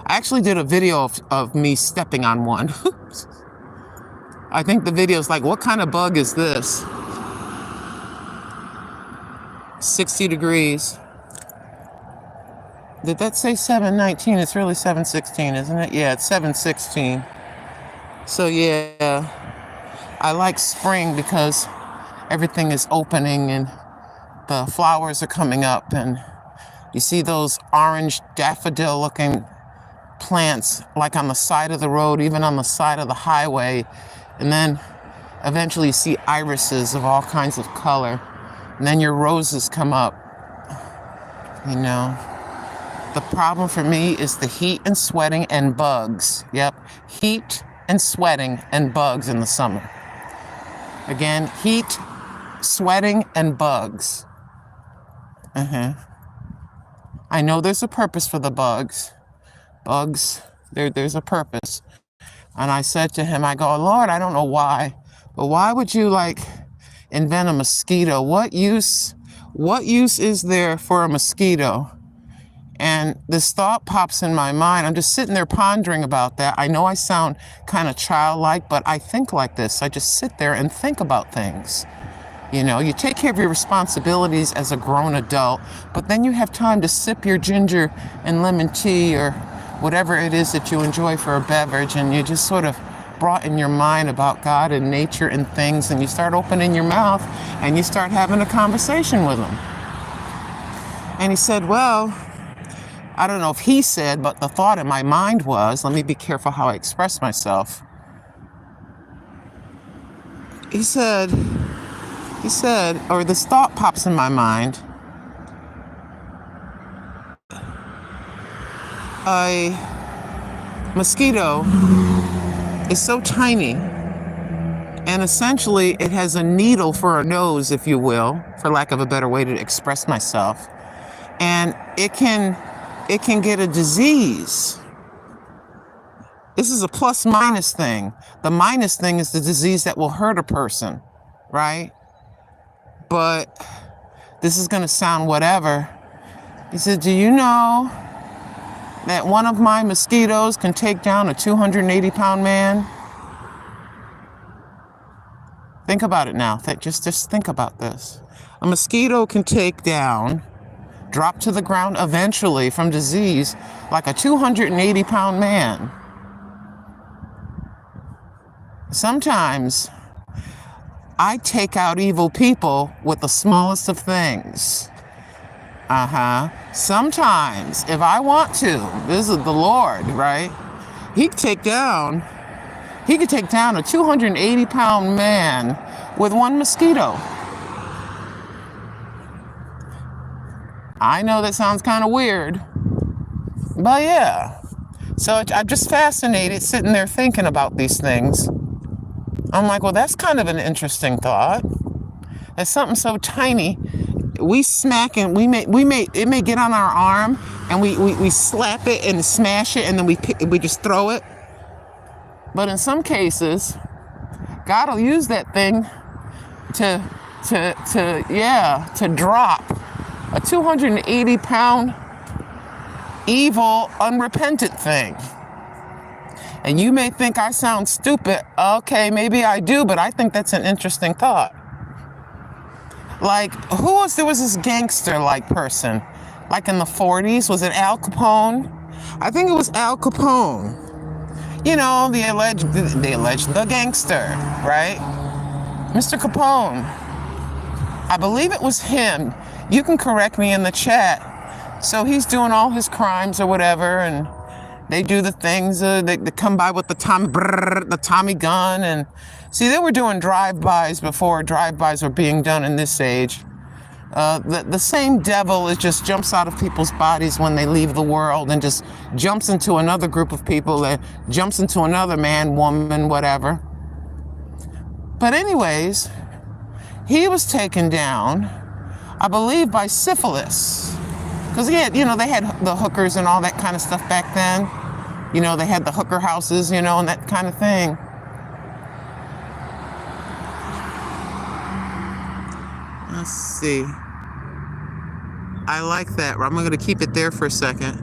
I actually did a video of me stepping on one. I think the video is like, what kind of bug is this? 60 degrees. Did that say 719? It's really 716, isn't it? Yeah, it's 716. So yeah, I like spring because everything is opening and the flowers are coming up, and you see those orange daffodil looking plants like on the side of the road, even on the side of the highway. And then eventually you see irises of all kinds of color. And then your roses come up. You know, the problem for me is the heat and sweating and bugs. Yep, heat and sweating and bugs in the summer. Again, heat, sweating, and bugs. I know there's a purpose for the bugs. Bugs, there's a purpose. And I said to him, I go, Lord, I don't know why, but why would you like invent a mosquito? What use is there for a mosquito? And this thought pops in my mind. I'm just sitting there pondering about that. I know I sound kind of childlike, but I think like this. I just sit there and think about things. You know, you take care of your responsibilities as a grown adult, but then you have time to sip your ginger and lemon tea or whatever it is that you enjoy for a beverage, and you just sort of brought in your mind about God and nature and things, and you start opening your mouth and you start having a conversation with him. And he said, well, I don't know if he said, but the thought in my mind was, let me be careful how I express myself. He said, or this thought pops in my mind, a mosquito is so tiny, and essentially it has a needle for a nose, if you will, for lack of a better way to express myself, and it can get a disease. This is a plus minus thing. The minus thing is the disease that will hurt a person, right? But this is going to sound whatever. He said, do you know that one of my mosquitoes can take down a 280-pound man? Think about it now. Just think about this. A mosquito can take down, drop to the ground eventually from disease, like a 280-pound man. Sometimes I take out evil people with the smallest of things. Sometimes, if I want to, this is the Lord, right? He could take down a 280-pound man with one mosquito. I know that sounds kind of weird, but yeah. So I'm just fascinated sitting there thinking about these things. I'm like, well, that's kind of an interesting thought. That's something so tiny. We smack and it may get on our arm and we slap it and smash it and then we just throw it. But in some cases, God will use that thing to drop a 280-pound evil, unrepentant thing. And you may think I sound stupid. Okay, maybe I do, but I think that's an interesting thought. Like, there was this gangster-like person, like in the 40s. Was it Al Capone? I think it was Al Capone. You know, the gangster, right? Mr. Capone. I believe it was him. You can correct me in the chat. So he's doing all his crimes or whatever, and they do the things, they come by with the Tommy gun, and see, they were doing drive-bys before drive-bys were being done in this age. The same devil just jumps out of people's bodies when they leave the world and just jumps into another group of people, that jumps into another man, woman, whatever. But anyways, he was taken down, I believe, by syphilis. Because they had the hookers and all that kind of stuff back then. You know, they had the hooker houses, and that kind of thing. Let's see. I like that. I'm going to keep it there for a second.